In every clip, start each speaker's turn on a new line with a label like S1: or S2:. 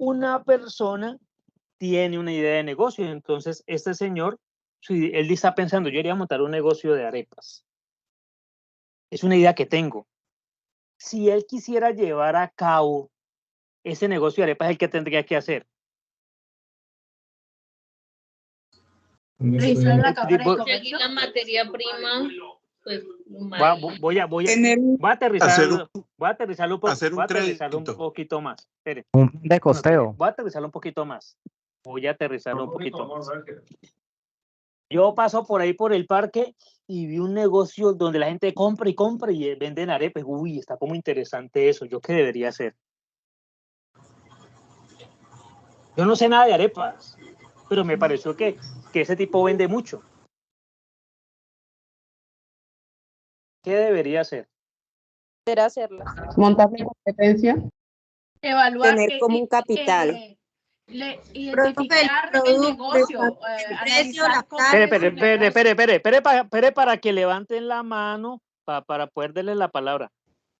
S1: una persona tiene una idea de negocio. Entonces, este señor, él está pensando, yo iría a montar un negocio de arepas. Es una idea que tengo. Si él quisiera llevar a cabo ese negocio de arepas, ¿el que tendría que hacer?
S2: Registrar la Cámara de
S3: Conseguir
S2: Comercio.
S3: la materia prima, pues,
S1: Voy a aterrizarlo un poquito más. Espere.
S4: Un de costeo.
S1: Voy a aterrizarlo un poquito más. Yo paso por ahí por el parque y vi un negocio donde la gente compra y compra y venden arepas. Uy, está como interesante eso. ¿Yo qué debería hacer? Yo no sé nada de arepas, pero me pareció que ese tipo vende mucho. ¿Qué debería hacer?
S5: Hacerlas.
S6: Montar la competencia.
S2: Evaluar
S5: Tener como un capital.
S2: identificar el negocio, analizar cómo es el negocio.
S1: Espere para que levanten la mano para poder darles la palabra.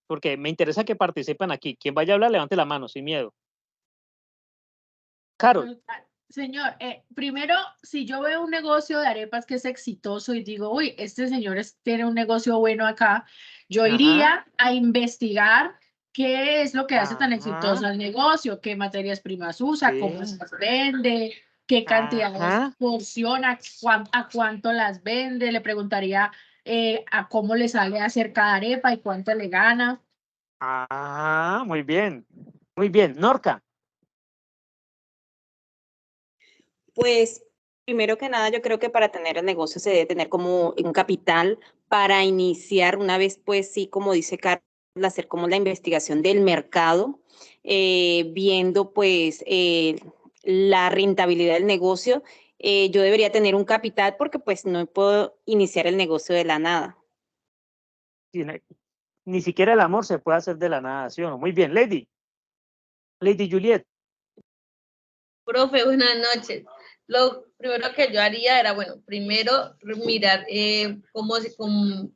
S1: Porque me interesa que participen aquí. Quien vaya a hablar, levante la mano, sin miedo. Carol.
S2: Señor, primero, si yo veo un negocio de arepas que es exitoso y digo, uy, este señor tiene un negocio bueno acá, yo iría a investigar qué es lo que hace tan exitoso el negocio, qué materias primas usa, cómo se las vende, qué cantidades porciona, a cuánto las vende. Le preguntaría a cómo le sale a hacer cada arepa y cuánto le gana.
S1: Muy bien. Muy bien. Norca.
S5: Pues, primero que nada, yo creo que para tener el negocio se debe tener como un capital para iniciar una vez, pues sí, como dice Carlos, hacer como la investigación del mercado, viendo pues la rentabilidad del negocio. Yo debería tener un capital porque pues no puedo iniciar el negocio de la nada.
S1: Ni siquiera el amor se puede hacer de la nada, ¿sí o no? Muy bien, Lady Juliet.
S3: Profe, buenas noches. Lo primero que yo haría era, bueno, primero mirar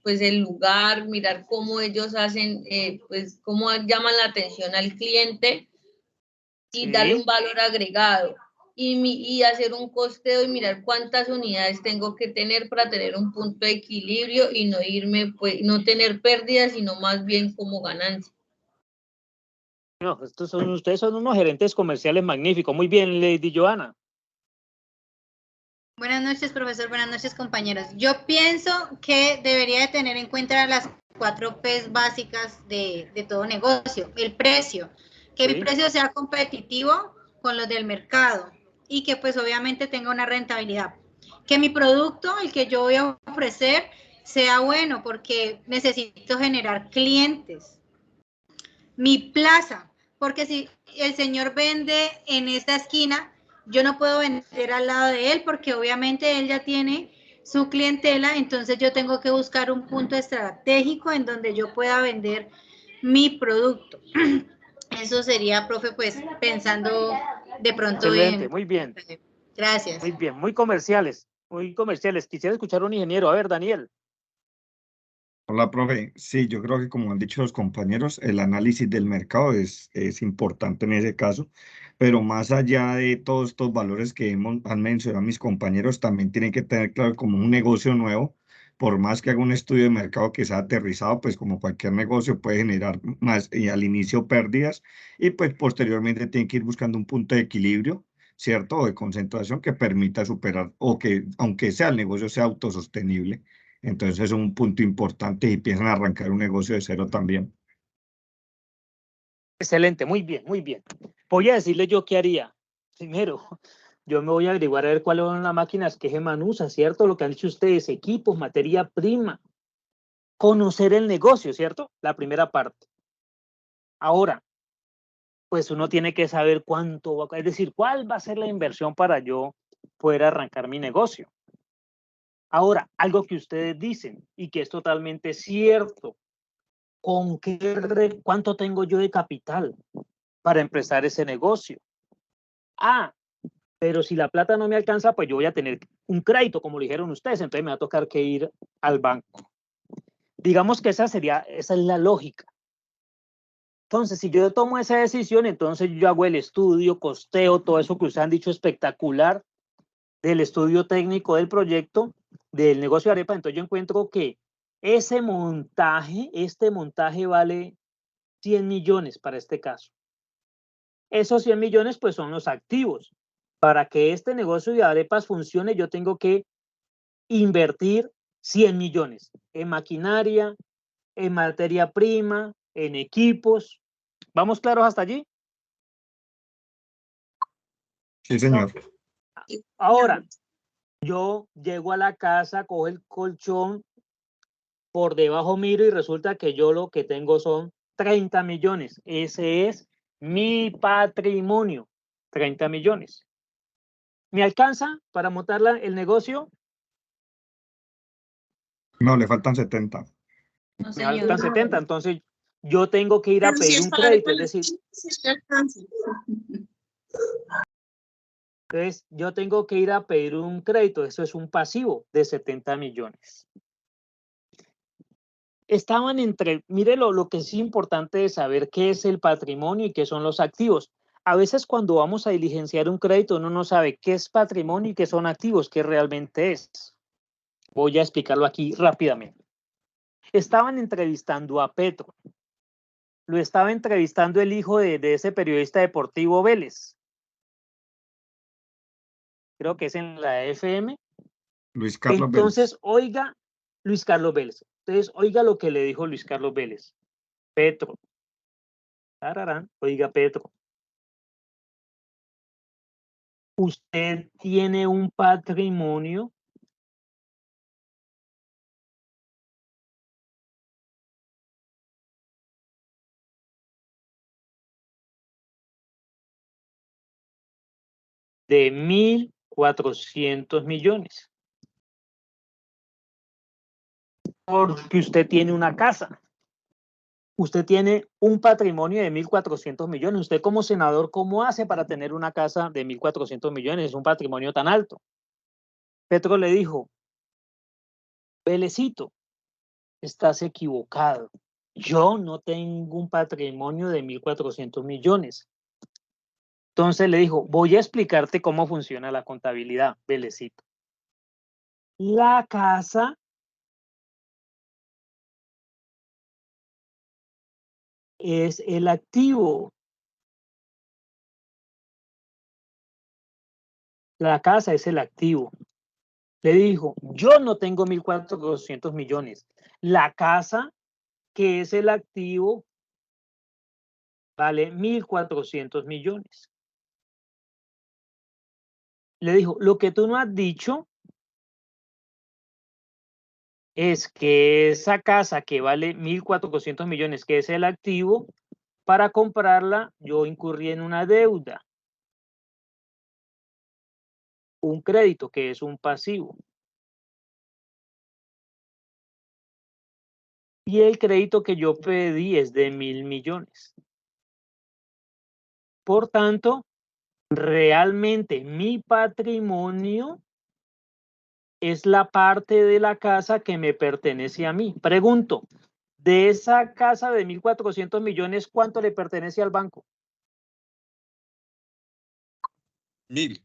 S3: pues el lugar, mirar cómo ellos hacen, pues cómo llaman la atención al cliente y darle un valor agregado. Y hacer un costeo y mirar cuántas unidades tengo que tener para tener un punto de equilibrio y no irme, pues, no tener pérdidas, sino más bien como ganancia.
S1: No, ustedes son unos gerentes comerciales magníficos. Muy bien, Lady Joana.
S7: Buenas noches, profesor. Buenas noches, compañeros. Yo pienso que debería de tener en cuenta las 4 P's básicas de todo negocio. El precio, que mi precio sea competitivo con los del mercado y que pues obviamente tenga una rentabilidad. Que mi producto, el que yo voy a ofrecer, sea bueno porque necesito generar clientes. Mi plaza, porque si el señor vende en esta esquina, yo no puedo vender al lado de él porque obviamente él ya tiene su clientela, entonces yo tengo que buscar un punto estratégico en donde yo pueda vender mi producto. Eso sería, profe, pues pensando de pronto
S1: Excelente, muy bien.
S7: Gracias.
S1: Muy bien, muy comerciales, muy comerciales. Quisiera escuchar a un ingeniero. A ver, Daniel.
S8: Hola, profe. Sí, yo creo que como han dicho los compañeros, el análisis del mercado es importante en ese caso, pero más allá de todos estos valores que han mencionado mis compañeros, también tienen que tener claro como un negocio nuevo, por más que haga un estudio de mercado que sea aterrizado, pues como cualquier negocio puede generar más y al inicio pérdidas y pues posteriormente tiene que ir buscando un punto de equilibrio, ¿cierto? O de concentración que permita superar o que aunque sea el negocio sea autosostenible. Entonces es un punto importante y empiezan a arrancar un negocio de cero también.
S1: Excelente, muy bien, muy bien. Voy a decirle yo qué haría. Primero, yo me voy a averiguar a ver cuáles son las máquinas que Geman usa, ¿cierto? Lo que han dicho ustedes, equipos, materia prima. Conocer el negocio, ¿cierto? La primera parte. Ahora, pues uno tiene que saber cuánto va, es decir, cuál va a ser la inversión para yo poder arrancar mi negocio. Ahora, algo que ustedes dicen y que es totalmente cierto. ¿Cuánto tengo yo de capital para empezar ese negocio? Pero si la plata no me alcanza, pues yo voy a tener un crédito, como lo dijeron ustedes, entonces me va a tocar que ir al banco. Digamos que esa es la lógica. Entonces, si yo tomo esa decisión, entonces yo hago el estudio, costeo, todo eso que ustedes han dicho espectacular, del estudio técnico del proyecto, del negocio de arepa, entonces yo encuentro que este montaje vale 100 millones para este caso. Esos 100 millones pues son los activos. Para que este negocio de arepas funcione, yo tengo que invertir 100 millones en maquinaria, en materia prima, en equipos. ¿Vamos claros hasta allí?
S8: Sí, señor.
S1: Ahora, yo llego a la casa, cojo el colchón, por debajo miro y resulta que yo lo que tengo son 30 millones. Ese es mi patrimonio, 30 millones. ¿Me alcanza para montar el negocio?
S8: No, le faltan 70.
S3: No,
S1: Me
S3: señor.
S1: faltan 70, entonces yo tengo que ir a pedir un crédito, es decir, entonces yo tengo que ir a pedir un crédito, eso es un pasivo de 70 millones. Estaban mire lo que es importante de saber qué es el patrimonio y qué son los activos. A veces cuando vamos a diligenciar un crédito uno no sabe qué es patrimonio y qué son activos, qué realmente es. Voy a explicarlo aquí rápidamente. Estaban entrevistando a Petro. Lo estaba entrevistando el hijo de ese periodista deportivo Vélez. Creo que es en la FM.
S8: Luis Carlos
S1: Entonces,
S8: Vélez.
S1: oiga, Luis Carlos Vélez. Entonces, oiga lo que le dijo Luis Carlos Vélez. Petro. Tararán, oiga, Petro. Usted tiene un patrimonio de 1.400 millones. Porque usted tiene una casa. Usted tiene un patrimonio de 1.400 millones. Usted como senador, ¿cómo hace para tener una casa de 1.400 millones? Es un patrimonio tan alto. Petro le dijo, Vélecito, estás equivocado. Yo no tengo un patrimonio de 1.400 millones. Entonces le dijo, voy a explicarte cómo funciona la contabilidad, Vélecito. La casa es el activo. La casa es el activo. Le dijo, yo no tengo 1.400 millones. La casa, que es el activo, vale 1.400 millones. Le dijo, lo que tú no has dicho es que esa casa que vale 1.400 millones, que es el activo, para comprarla yo incurrí en una deuda. Un crédito que es un pasivo. Y el crédito que yo pedí es de 1.000 millones. Por tanto, realmente mi patrimonio es la parte de la casa que me pertenece a mí. Pregunto, de esa casa de 1.400 millones, ¿cuánto le pertenece al banco?
S4: 1.000.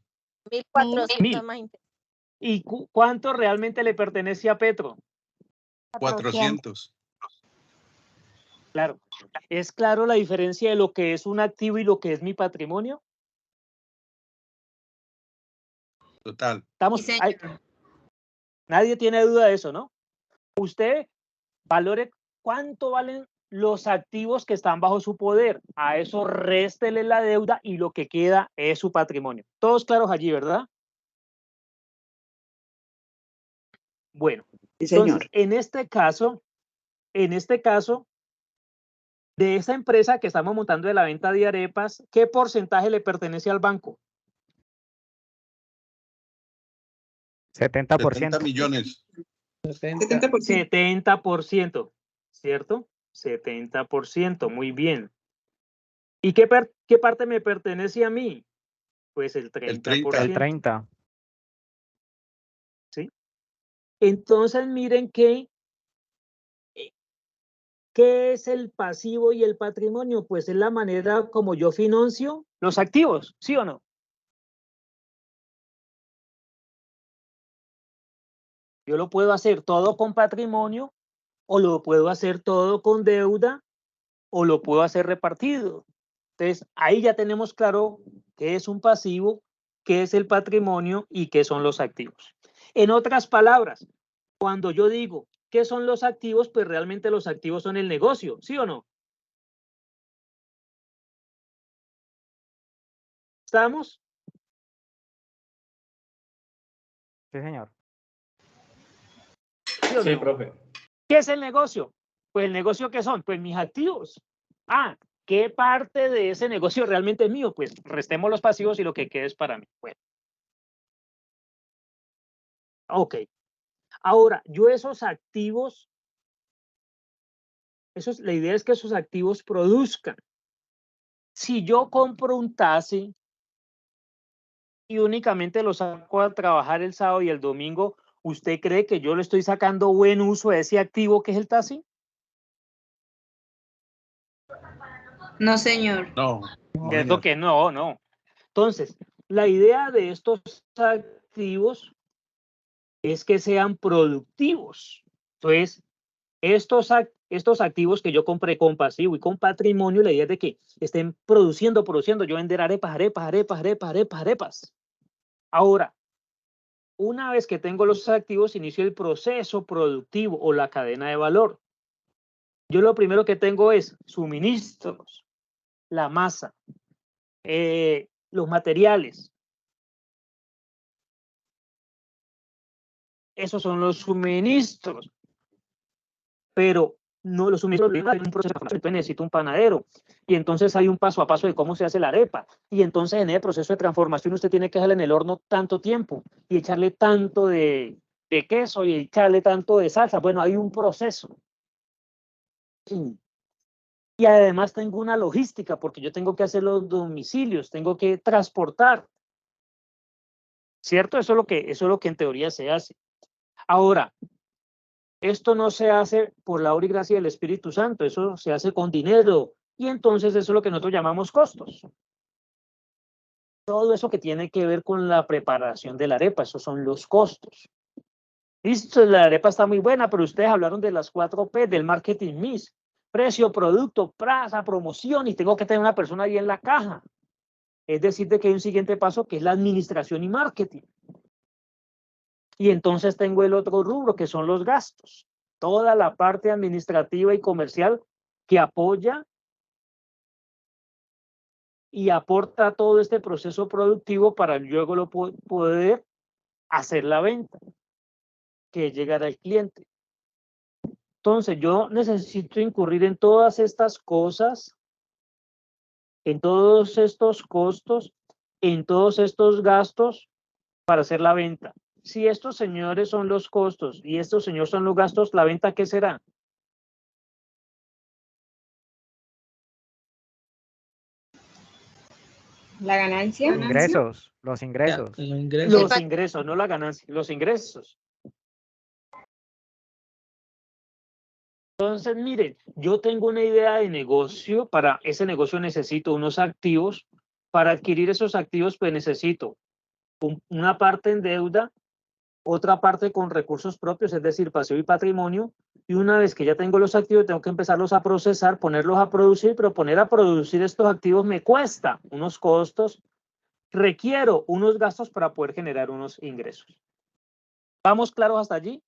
S5: 1.400 más intereses.
S1: ¿Y cuánto realmente le pertenece a Petro?
S4: 400.
S1: Claro. ¿Es claro la diferencia de lo que es un activo y lo que es mi patrimonio?
S4: Total.
S1: Estamos,
S3: Sí, señor.
S1: nadie tiene duda de eso, ¿no? Usted valore cuánto valen los activos que están bajo su poder. A eso réstele la deuda y lo que queda es su patrimonio. Todos claros allí, ¿verdad? Bueno,
S6: Sí, señor.
S1: entonces, en este caso, de esa empresa que estamos montando de la venta de arepas, ¿qué porcentaje le pertenece al banco?
S4: 70
S9: 70%.
S4: millones.
S1: 70%, ¿cierto? 70%, muy bien. ¿Y qué parte me pertenece a mí? Pues el 30%.
S4: El
S9: 30.
S1: ¿Sí? Entonces miren que ¿Qué es el pasivo y el patrimonio? Pues es la manera como yo financio los activos, ¿sí o no? Yo lo puedo hacer todo con patrimonio, o lo puedo hacer todo con deuda, o lo puedo hacer repartido. Entonces, ahí ya tenemos claro qué es un pasivo, qué es el patrimonio y qué son los activos. En otras palabras, cuando yo digo qué son los activos, pues realmente los activos son el negocio, ¿sí o no? ¿Estamos?
S9: Sí, señor.
S1: ¿Sí o no?
S6: profe.
S1: ¿Qué es el negocio? Pues el negocio, ¿qué son? Pues mis activos. Ah, ¿qué parte de ese negocio realmente es mío? Pues restemos los pasivos y lo que quede es para mí. Bueno. Ok. Ahora, yo esos activos, la idea es que esos activos produzcan. Si yo compro un taxi y únicamente lo saco a trabajar el sábado y el domingo, ¿usted cree que yo le estoy sacando buen uso a ese activo que es el taxi?
S7: No, señor.
S4: No,
S1: Cierto que no, no. Entonces, la idea de estos activos es que sean productivos. Entonces, estos activos que yo compré con pasivo y con patrimonio, la idea es de que estén produciendo, yo vender arepas. Ahora, una vez que tengo los activos, inicio el proceso productivo o la cadena de valor. Yo lo primero que tengo es suministros, la masa, los materiales. Esos son los suministros. Pero no los suministros, hay un proceso de transformación, necesito un panadero, y entonces hay un paso a paso de cómo se hace la arepa, y entonces en el proceso de transformación usted tiene que dejarle en el horno tanto tiempo, y echarle tanto de queso, y echarle tanto de salsa. Bueno, hay un proceso. Sí. Y además tengo una logística, porque yo tengo que hacer los domicilios, tengo que transportar, ¿cierto? Eso es lo que en teoría se hace. Ahora, esto no se hace por la obra y gracia del Espíritu Santo, eso se hace con dinero. Y entonces eso es lo que nosotros llamamos costos. Todo eso que tiene que ver con la preparación de la arepa, esos son los costos. Listo, la arepa está muy buena, pero ustedes hablaron de las 4P, del marketing mix. Precio, producto, plaza, promoción, y tengo que tener una persona ahí en la caja. Es decir, de que hay un siguiente paso que es la administración y marketing. Y entonces tengo el otro rubro, que son los gastos. Toda la parte administrativa y comercial que apoya y aporta todo este proceso productivo para luego poder hacer la venta, que es llegar al cliente. Entonces, yo necesito incurrir en todas estas cosas, en todos estos costos, en todos estos gastos para hacer la venta. Si estos señores son los costos y estos señores son los gastos, ¿la venta qué será?
S7: La ganancia.
S9: Ingresos, los ingresos.
S1: Los ingresos, no la ganancia, los ingresos. Entonces, miren, yo tengo una idea de negocio. Para ese negocio necesito unos activos. Para adquirir esos activos, pues necesito una parte en deuda, otra parte con recursos propios, es decir, pasivo y patrimonio. Y una vez que ya tengo los activos, tengo que empezarlos a procesar, ponerlos a producir, pero poner a producir estos activos me cuesta unos costos. Requiero unos gastos para poder generar unos ingresos. ¿Vamos claros hasta allí?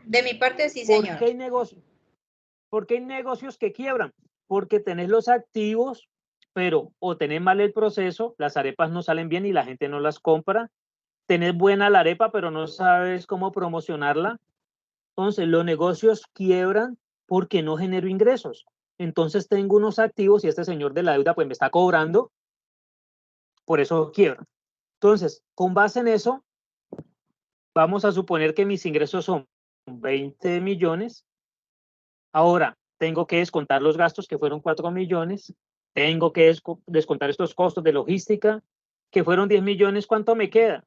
S7: De mi parte, sí,
S1: ¿Por
S7: señor.
S1: qué hay negocios? ¿Por qué hay negocios que quiebran? Porque tenés los activos, pero o tenés mal el proceso, las arepas no salen bien y la gente no las compra. Tenés buena la arepa, pero no sabes cómo promocionarla. Entonces, los negocios quiebran porque no genero ingresos. Entonces, tengo unos activos y este señor de la deuda pues me está cobrando, por eso quiebra. Entonces, con base en eso, vamos a suponer que mis ingresos son 20 millones. Ahora, tengo que descontar los gastos que fueron 4 millones. Tengo que descontar estos costos de logística, que fueron 10 millones, ¿cuánto me queda?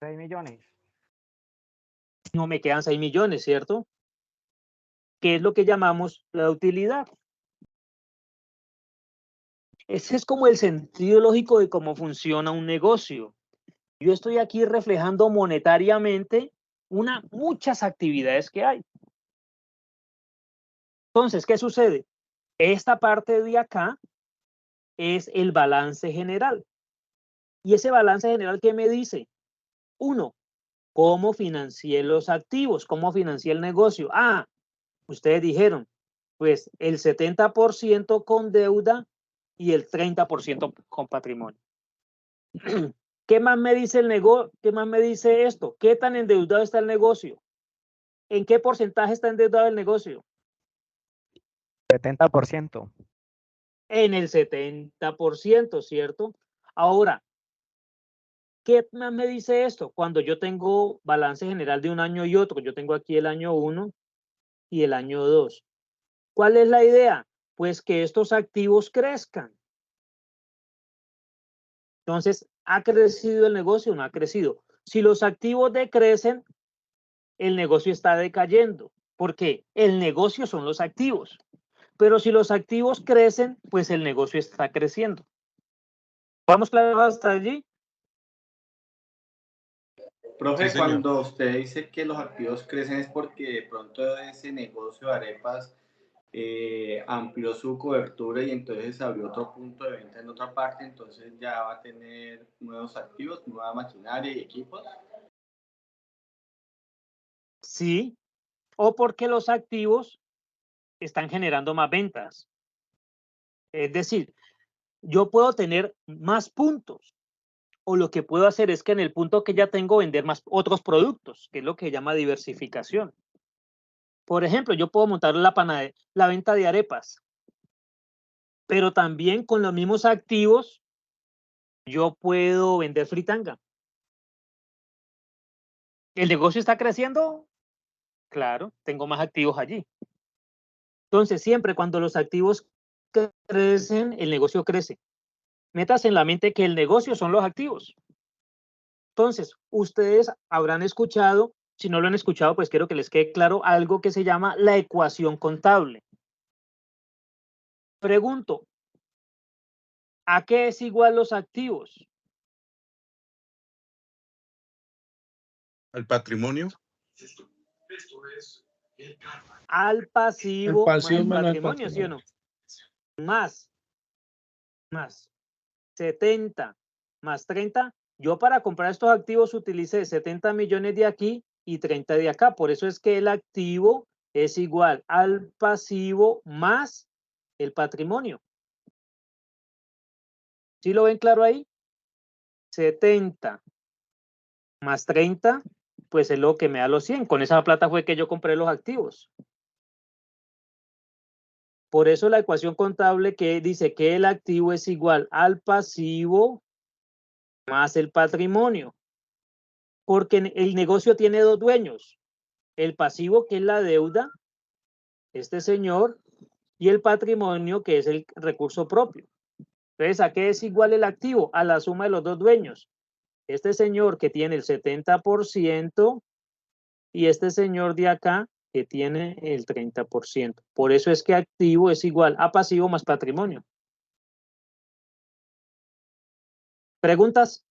S9: 6 millones.
S1: No me quedan 6 millones, ¿cierto? ¿Qué es lo que llamamos la utilidad? Ese es como el sentido lógico de cómo funciona un negocio. Yo estoy aquí reflejando monetariamente muchas actividades que hay. Entonces, ¿qué sucede? Esta parte de acá es el balance general. Y ese balance general, ¿qué me dice? 1, ¿cómo financié los activos? ¿Cómo financié el negocio? Ah, ustedes dijeron, pues el 70% con deuda y el 30% con patrimonio. ¿Qué más me dice el negocio? ¿Qué más me dice esto? ¿Qué tan endeudado está el negocio? ¿En qué porcentaje está endeudado el negocio?
S9: 70%.
S1: En el 70%, ¿cierto? Ahora, ¿qué más me dice esto? Cuando yo tengo balance general de un año y otro, yo tengo aquí el año 1 y el año 2. ¿Cuál es la idea? Pues que estos activos crezcan. Entonces, ¿ha crecido el negocio o no ha crecido? Si los activos decrecen, el negocio está decayendo, porque el negocio son los activos. Pero si los activos crecen, pues el negocio está creciendo. ¿Vamos claros hasta allí?
S10: Profe,
S4: Sí, señor.
S10: cuando usted dice que los activos crecen es porque de pronto ese negocio de arepas amplió su cobertura y entonces abrió otro punto de venta en otra parte, entonces ya va a tener nuevos activos, nueva maquinaria y equipos.
S1: Sí, o porque los activos están generando más ventas. Es decir, yo puedo tener más puntos, o lo que puedo hacer es que en el punto que ya tengo vender más otros productos, que es lo que se llama diversificación. Por ejemplo, yo puedo montar la venta de arepas, pero también con los mismos activos yo puedo vender fritanga. ¿El negocio está creciendo? Claro, tengo más activos allí. Entonces, siempre cuando los activos crecen, el negocio crece. Metas en la mente que el negocio son los activos. Entonces, ustedes habrán escuchado, si no lo han escuchado, pues quiero que les quede claro algo que se llama la ecuación contable. Pregunto, ¿a qué es igual los activos?
S4: ¿Al patrimonio?
S1: Al pasivo más el patrimonio, ¿sí o no? Más 70 más 30. Yo para comprar estos activos utilicé 70 millones de aquí y 30 de acá. Por eso es que el activo es igual al pasivo más el patrimonio. ¿Sí lo ven claro ahí? 70 más 30, pues es lo que me da los 100. Con esa plata fue que yo compré los activos. Por eso la ecuación contable que dice que el activo es igual al pasivo más el patrimonio. Porque el negocio tiene dos dueños. El pasivo, que es la deuda, este señor, y el patrimonio, que es el recurso propio. Entonces, ¿a qué es igual el activo? A la suma de los dos dueños. Este señor que tiene el 70% y este señor de acá que tiene el 30%. Por eso es que activo es igual a pasivo más patrimonio. ¿Preguntas?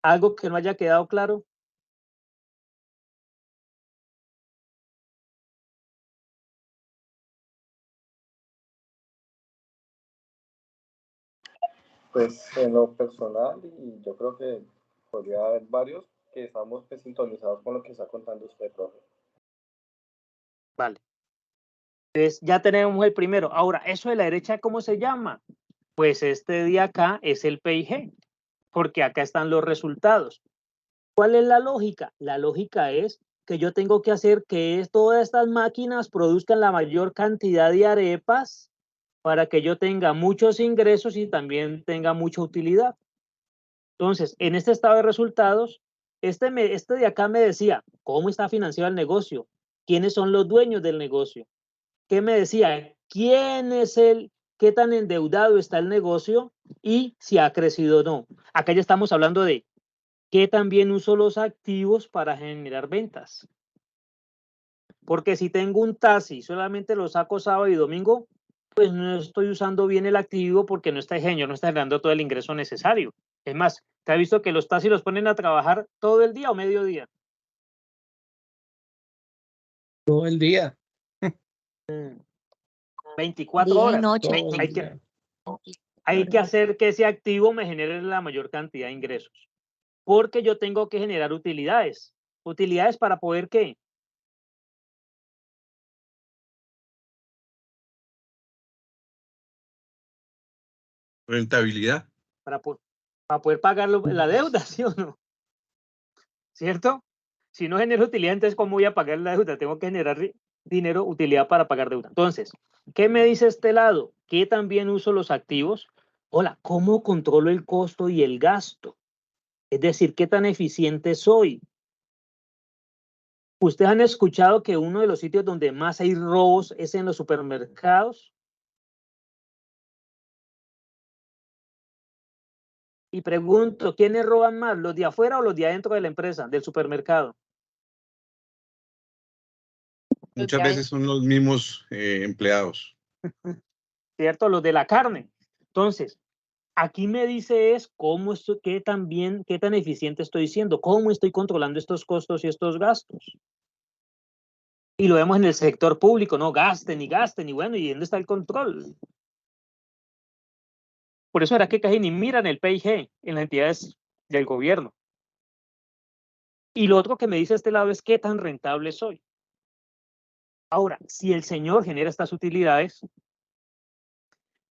S1: ¿Algo que no haya quedado claro?
S11: Pues en lo personal, y yo creo que podría haber varios que estamos pues, sintonizados con lo que está contando usted, profe.
S1: Vale. Entonces ya tenemos el primero. Ahora, eso de la derecha, ¿cómo se llama? Pues este de acá es el PIG, porque acá están los resultados. ¿Cuál es la lógica? La lógica es que yo tengo que hacer que todas estas máquinas produzcan la mayor cantidad de arepas para que yo tenga muchos ingresos y también tenga mucha utilidad. Entonces, en este estado de resultados, este de acá me decía, ¿cómo está financiado el negocio? ¿Quiénes son los dueños del negocio? ¿Qué me decía? qué tan endeudado está el negocio y si ha crecido o no. Acá ya estamos hablando de qué también uso los activos para generar ventas. Porque si tengo un taxi, solamente lo saco sábado y domingo, pues no estoy usando bien el activo porque no está generando todo el ingreso necesario. Es más, ¿te has visto que los taxis los ponen a trabajar todo el día o mediodía?
S12: Todo el día.
S1: 24
S13: Día y
S1: horas.
S13: noche.
S12: Todo el día.
S1: Hay que hacer que ese activo me genere la mayor cantidad de ingresos. Porque yo tengo que generar utilidades. ¿Utilidades para poder qué?
S4: Rentabilidad.
S1: Para poder pagar la deuda, ¿sí o no? ¿Cierto? Si no genero utilidad, entonces ¿cómo voy a pagar la deuda? Tengo que generar dinero, utilidad para pagar deuda. Entonces, ¿qué me dice este lado? ¿Qué también uso los activos? Hola, ¿cómo controlo el costo y el gasto? Es decir, ¿qué tan eficiente soy? ¿Ustedes han escuchado que uno de los sitios donde más hay robos es en los supermercados? Y pregunto, ¿quiénes roban más? ¿Los de afuera o los de adentro de la empresa, del supermercado?
S4: Muchas veces son los mismos empleados.
S1: ¿Cierto? Los de la carne. Entonces, aquí me dice es qué tan eficiente estoy siendo, cómo estoy controlando estos costos y estos gastos. Y lo vemos en el sector público, no gasten y bueno, ¿y dónde está el control? Por eso era que casi ni miran el PIG en las entidades del gobierno. Y lo otro que me dice este lado es qué tan rentable soy. Ahora, si el señor genera estas utilidades,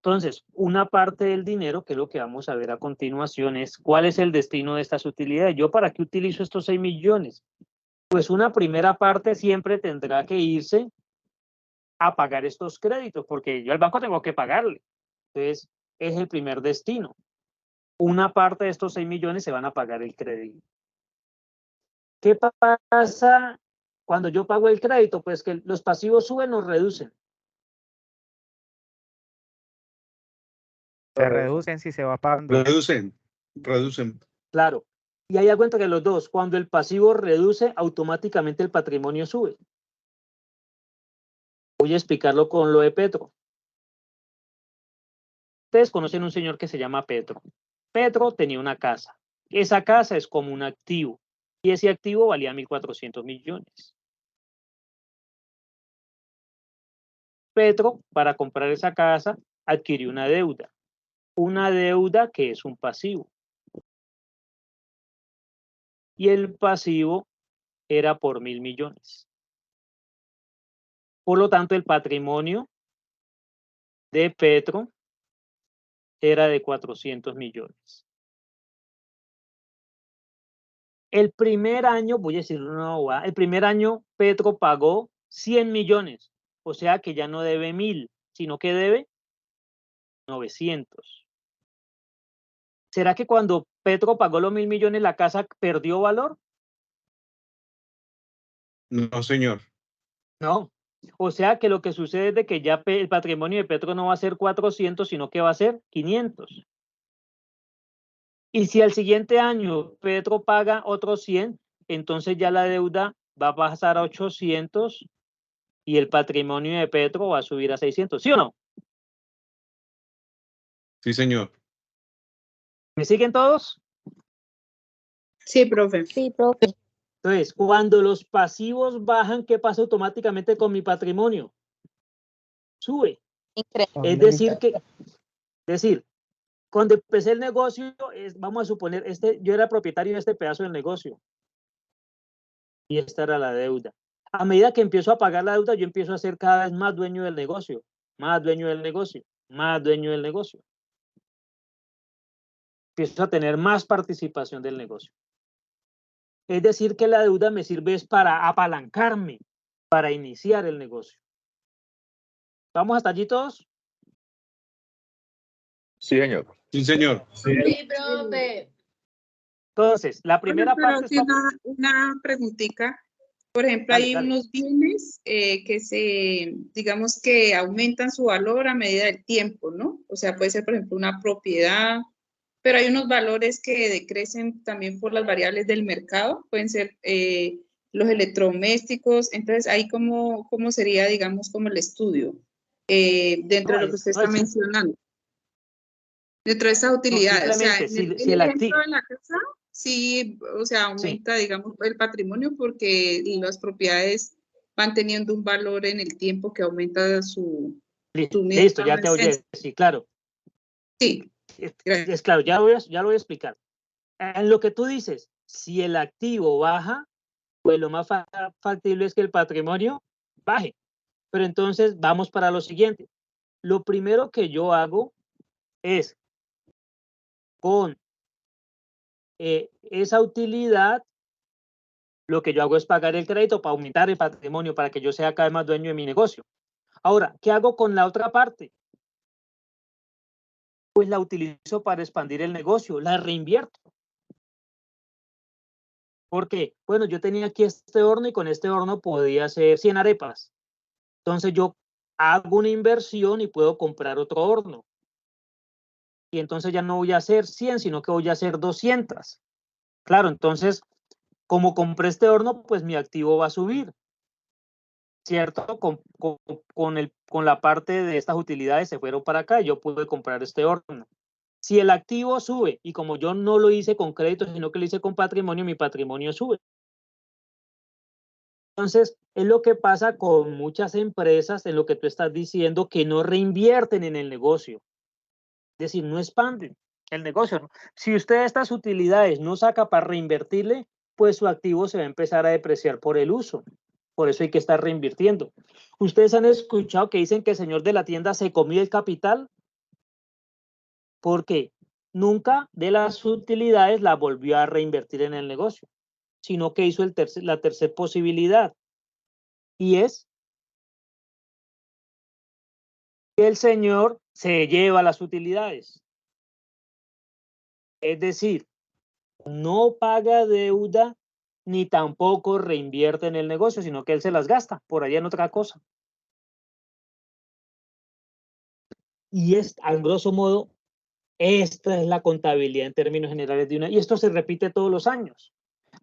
S1: entonces, una parte del dinero, que es lo que vamos a ver a continuación, es cuál es el destino de estas utilidades. ¿Yo para qué utilizo estos 6 millones? Pues una primera parte siempre tendrá que irse a pagar estos créditos, porque yo al banco tengo que pagarle. Entonces, es el primer destino. Una parte de estos 6 millones se van a pagar el crédito. ¿Qué pasa cuando yo pago el crédito? Pues que los pasivos suben o reducen.
S9: Se reducen si se va pagando.
S4: Reducen.
S1: Claro. Y hay algo entre los dos. Cuando el pasivo reduce, automáticamente el patrimonio sube. Voy a explicarlo con lo de Petro. Ustedes conocen un señor que se llama Petro. Petro tenía una casa. Esa casa es como un activo. Y ese activo valía 1.400 millones. Petro, para comprar esa casa, adquirió una deuda. Una deuda que es un pasivo. Y el pasivo era por 1.000 millones. Por lo tanto, el patrimonio de Petro era de 400 millones. El primer año, voy a decir no, el primer año Petro pagó 100 millones, o sea que ya no debe 1.000, sino que debe 900. ¿Será que cuando Petro pagó los 1.000 millones la casa perdió valor?
S4: No, señor.
S1: No. O sea que lo que sucede es de que ya el patrimonio de Petro no va a ser 400, sino que va a ser 500. Y si al siguiente año Petro paga otros 100, entonces ya la deuda va a pasar a 800 y el patrimonio de Petro va a subir a 600, ¿sí o no?
S4: Sí, señor.
S1: ¿Me siguen todos?
S6: Sí, profe.
S13: Sí, profe.
S1: Entonces, cuando los pasivos bajan, ¿qué pasa automáticamente con mi patrimonio? Sube. Es decir, cuando empecé el negocio, vamos a suponer, yo era propietario de este pedazo del negocio. Y esta era la deuda. A medida que empiezo a pagar la deuda, yo empiezo a ser cada vez más dueño del negocio, más dueño del negocio, más dueño del negocio. Empiezo a tener más participación del negocio. Es decir, que la deuda me sirve es para apalancarme, para iniciar el negocio. ¿Vamos hasta allí todos?
S11: Sí, señor.
S4: Sí, señor.
S2: Sí, profe.
S1: Entonces, la primera
S6: Pero
S1: parte
S6: aquí
S1: está...
S6: una preguntita. Por ejemplo,
S1: Dale,
S6: hay
S1: dale.
S6: unos bienes digamos que aumentan su valor a medida del tiempo, ¿no? O sea, puede ser, por ejemplo, una propiedad, pero hay unos valores que decrecen también por las variables del mercado, pueden ser los electrodomésticos, entonces ahí cómo sería, digamos, como el estudio dentro
S1: No,
S6: de lo que usted
S1: no,
S6: está mencionando, dentro de esas utilidades, o sea,
S1: simplemente,
S6: en
S1: si
S6: el
S1: el
S6: ejemplo
S1: activo,
S6: de la casa, sí, o sea,
S1: sí,
S6: aumenta, digamos, el patrimonio porque las propiedades van teniendo un valor en el tiempo que aumenta su
S1: listo, ya
S6: misma
S1: te
S6: esencia.
S1: oye, sí, claro,
S6: Sí,
S1: es,
S6: gracias.
S1: es claro, ya lo voy a explicar. En lo que tú dices, si el activo baja, pues lo más factible es que el patrimonio baje. Pero entonces vamos para lo siguiente. Lo primero que yo hago es con esa utilidad, lo que yo hago es pagar el crédito para aumentar el patrimonio, para que yo sea cada vez más dueño de mi negocio. Ahora, ¿qué hago con la otra parte? Pues la utilizo para expandir el negocio, la reinvierto. Porque, bueno, yo tenía aquí este horno y con este horno podía hacer 100 arepas. Entonces yo hago una inversión y puedo comprar otro horno. Y entonces ya no voy a hacer 100, sino que voy a hacer 200. Claro, entonces, como compré este horno, pues mi activo va a subir, ¿cierto? Con la parte de estas utilidades se fueron para acá y yo pude comprar este horno. Si el activo sube y como yo no lo hice con crédito, sino que lo hice con patrimonio, mi patrimonio sube. Entonces, es lo que pasa con muchas empresas en lo que tú estás diciendo, que no reinvierten en el negocio. Es decir, no expanden el negocio, ¿no? Si usted estas utilidades no saca para reinvertirle, pues su activo se va a empezar a depreciar por el uso. Por eso hay que estar reinvirtiendo. ¿Ustedes han escuchado que dicen que el señor de la tienda se comió el capital? Porque nunca de las utilidades la volvió a reinvertir en el negocio, sino que hizo la tercera posibilidad. Y es que el señor se lleva las utilidades. Es decir, no paga deuda ni tampoco reinvierte en el negocio, sino que él se las gasta por allá en otra cosa. Y a grosso modo, esta es la contabilidad en términos generales de una, y esto se repite todos los años.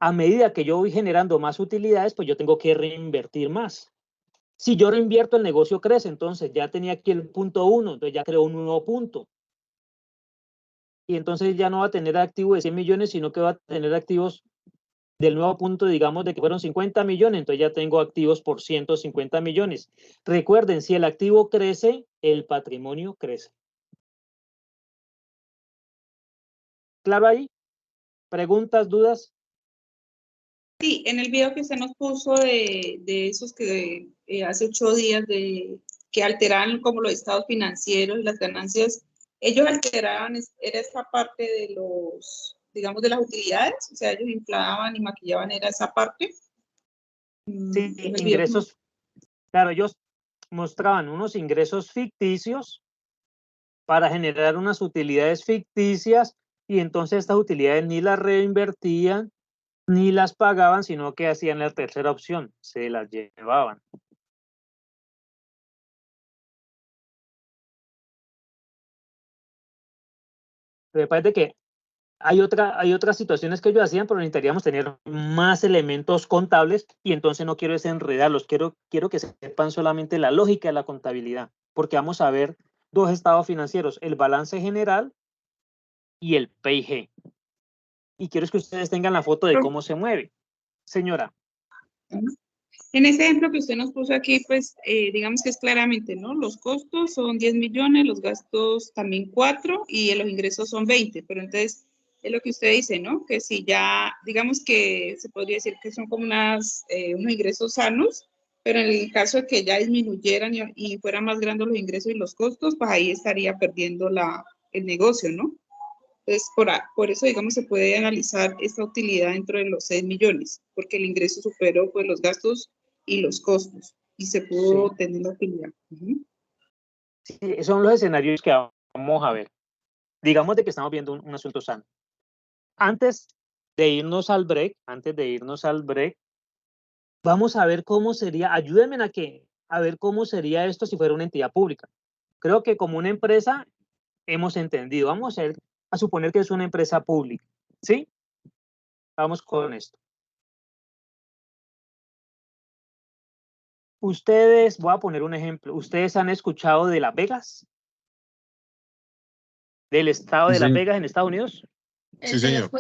S1: A medida que yo voy generando más utilidades, pues yo tengo que reinvertir más. Si yo reinvierto, el negocio crece, entonces ya tenía aquí el punto 1, entonces ya creo un nuevo punto. Y entonces ya no va a tener activo de 100 millones, sino que va a tener activos del nuevo punto, digamos, de que fueron 50 millones, entonces ya tengo activos por 150 millones. Recuerden, si el activo crece, el patrimonio crece. ¿Claro ahí? ¿Preguntas, dudas?
S6: Sí, en el video que usted nos puso de esos que hace 8 días que alteraban como los estados financieros y las ganancias, ellos alteraban, era esa parte de los, digamos, de las utilidades, o sea, ellos inflaban y maquillaban, era esa parte.
S1: Sí,
S6: En el video.
S1: ingresos. Claro, ellos mostraban unos ingresos ficticios para generar unas utilidades ficticias y entonces estas utilidades ni las reinvertían ni las pagaban, sino que hacían la tercera opción, se las llevaban. Me parece que hay otras situaciones que ellos hacían, pero necesitaríamos tener más elementos contables y entonces no quiero desenredarlos, quiero que sepan solamente la lógica de la contabilidad, porque vamos a ver dos estados financieros, el balance general y el PIG. Y quiero que ustedes tengan la foto de cómo se mueve. Señora.
S6: En ese ejemplo que usted nos puso aquí, pues digamos que es claramente, ¿no? Los costos son 10 millones, los gastos también 4 y los ingresos son 20, pero entonces es lo que usted dice, ¿no? Que si ya, digamos que se podría decir que son como unos ingresos sanos, pero en el caso de que ya disminuyeran y fueran más grandes los ingresos y los costos, pues ahí estaría perdiendo el negocio, ¿no? Entonces, por eso, digamos, se puede analizar esta utilidad dentro de los 6 millones, porque el ingreso superó pues, los gastos y los costos, y se pudo tener la utilidad.
S1: Sí, son los escenarios que vamos a ver. Digamos de que estamos viendo un asunto sano. Antes de irnos al break, Vamos a ver cómo sería, ayúdenme a ver cómo sería esto si fuera una entidad pública. Creo que como una empresa hemos entendido. Vamos a suponer que es una empresa pública, ¿sí? Vamos con esto. Ustedes, voy a poner un ejemplo. ¿Ustedes han escuchado de Las Vegas? ¿Del estado de Las Vegas en Estados Unidos?
S4: Sí, señor.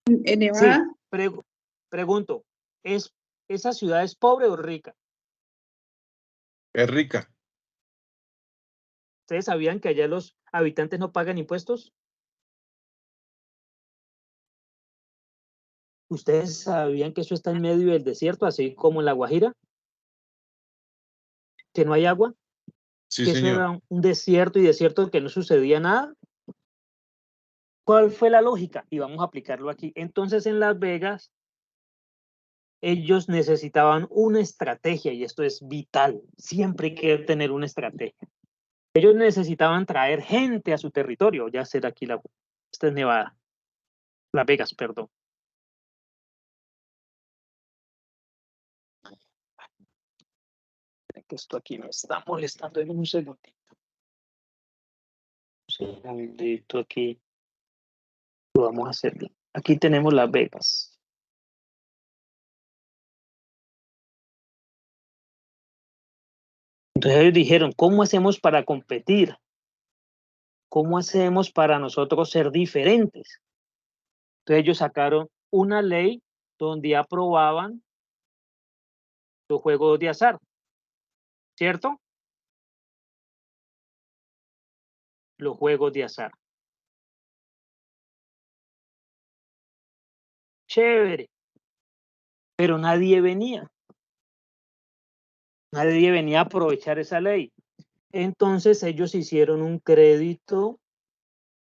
S6: ¿En Nevada?
S1: Sí, pregunto, ¿esa ciudad es pobre o rica?
S4: Es rica.
S1: ¿Ustedes sabían que allá los habitantes no pagan impuestos? ¿Ustedes sabían que eso está en medio del desierto, así como en La Guajira? ¿Que no hay agua?
S4: Sí,
S1: ¿Que eso
S4: señor.
S1: era un desierto y desierto que no sucedía nada? ¿Cuál fue la lógica? Y vamos a aplicarlo aquí. Entonces, en Las Vegas, ellos necesitaban una estrategia, y esto es vital. Siempre hay que tener una estrategia. Ellos necesitaban traer gente a su territorio, ya será aquí esta es Nevada, Las Vegas, perdón. Que esto aquí me está molestando en un segundito. Un segundito aquí. Lo vamos a hacer bien. Aquí tenemos Las Vegas. Entonces ellos dijeron, ¿cómo hacemos para competir? ¿Cómo hacemos para nosotros ser diferentes? Entonces ellos sacaron una ley donde aprobaban los juegos de azar, ¿cierto? Los juegos de azar. Chévere. Pero nadie venía. Nadie venía a aprovechar esa ley. Entonces ellos hicieron un crédito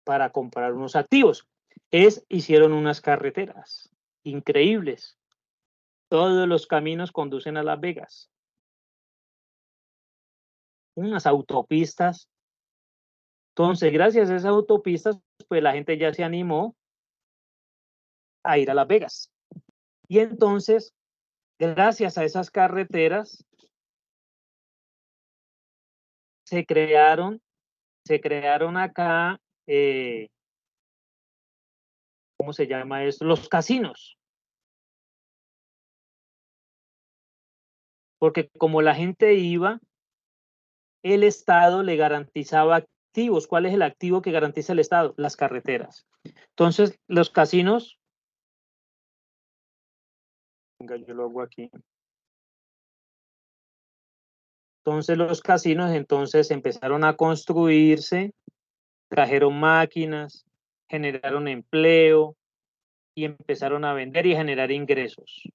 S1: para comprar unos activos. Hicieron unas carreteras increíbles. Todos los caminos conducen a Las Vegas. Unas autopistas. Entonces, gracias a esas autopistas, pues la gente ya se animó a ir a Las Vegas. Y entonces, gracias a esas carreteras, se crearon acá, ¿cómo se llama esto? Los casinos. Porque como la gente iba, el Estado le garantizaba activos. ¿Cuál es el activo que garantiza el Estado? Las carreteras. Entonces, los casinos, venga, yo lo hago aquí. Entonces, los casinos entonces empezaron a construirse, trajeron máquinas, generaron empleo y empezaron a vender y a generar ingresos.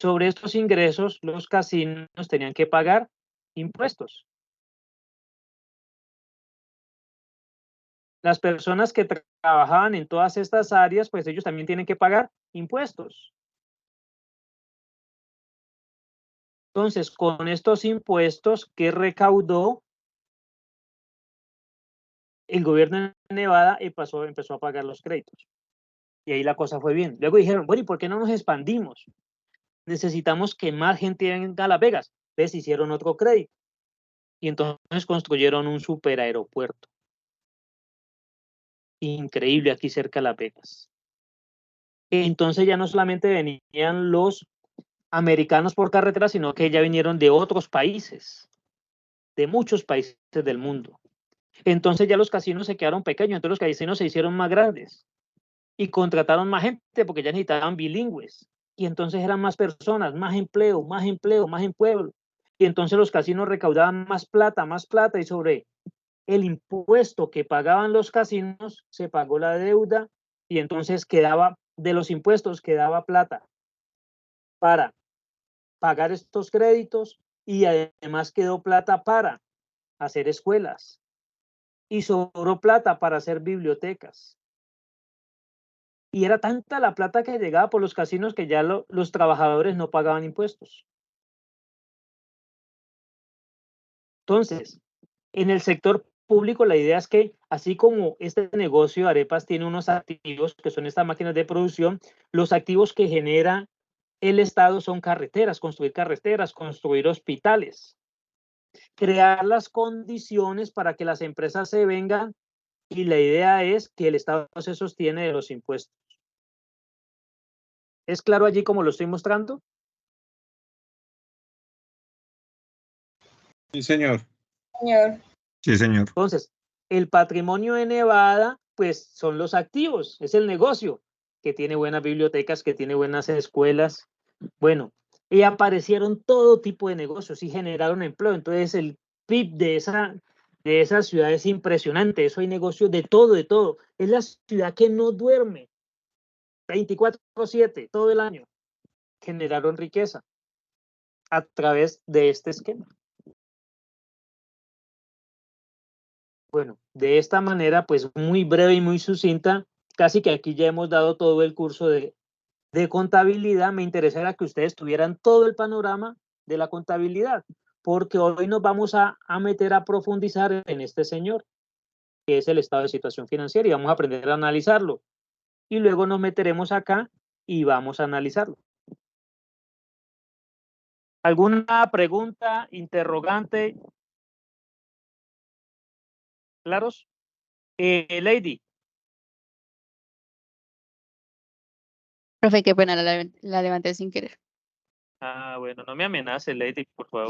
S1: Sobre estos ingresos, los casinos tenían que pagar impuestos. Las personas que trabajaban en todas estas áreas, pues ellos también tienen que pagar impuestos. Entonces, con estos impuestos que recaudó, el gobierno de Nevada empezó a pagar los créditos. Y ahí la cosa fue bien. Luego dijeron, bueno, ¿y por qué no nos expandimos? Necesitamos que más gente venga a Las Vegas. Entonces hicieron otro crédito. Y entonces construyeron un superaeropuerto. Increíble aquí cerca de Las Vegas. Entonces ya no solamente venían los americanos por carretera, sino que ya vinieron de otros países, de muchos países del mundo. Entonces ya los casinos se quedaron pequeños, entonces los casinos se hicieron más grandes y contrataron más gente porque ya necesitaban bilingües. Y entonces eran más personas, más empleo, más pueblo. Y entonces los casinos recaudaban más plata, y sobre el impuesto que pagaban los casinos se pagó la deuda y entonces quedaba, de los impuestos quedaba plata para pagar estos créditos y además quedó plata para hacer escuelas y sobró plata para hacer bibliotecas. Y era tanta la plata que llegaba por los casinos que ya los trabajadores no pagaban impuestos. Entonces, en el sector público, la idea es que, así como este negocio de arepas tiene unos activos que son estas máquinas de producción, los activos que genera el Estado son carreteras, construir hospitales, crear las condiciones para que las empresas se vengan, y la idea es que el Estado se sostiene de los impuestos. ¿Es claro allí como lo estoy mostrando?
S4: Sí, señor.
S8: Sí, señor.
S1: Entonces, el patrimonio de Nevada, pues son los activos, es el negocio, que tiene buenas bibliotecas, que tiene buenas escuelas. Bueno, y aparecieron todo tipo de negocios y generaron empleo. Entonces, el PIB de esa ciudad es impresionante. Eso hay negocios de todo, de todo. Es la ciudad que no duerme 24/7, todo el año. Generaron riqueza a través de este esquema. Bueno, de esta manera, pues muy breve y muy sucinta, casi que aquí ya hemos dado todo el curso de contabilidad. Me interesaría que ustedes tuvieran todo el panorama de la contabilidad, porque hoy nos vamos a meter a profundizar en este señor, que es el estado de situación financiera, y vamos a aprender a analizarlo. Y luego nos meteremos acá y vamos a analizarlo. ¿Alguna pregunta, interrogante? ¿Claros? Lady.
S13: Profe, qué pena, la levanté sin querer.
S1: Ah, bueno, no me amenace, Lady, por favor.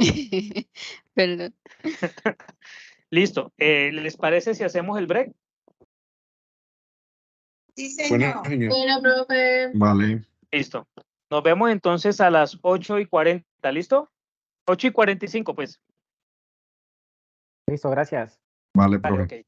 S13: Perdón.
S1: Listo. ¿Les parece si hacemos el break?
S6: Sí, señor.
S2: Bueno, profe.
S8: Vale.
S1: Listo. Nos vemos entonces a las 8:40, ¿listo? 8:45, pues.
S9: Listo, gracias.
S8: Vale,
S1: Vale,
S8: profe.
S1: ok.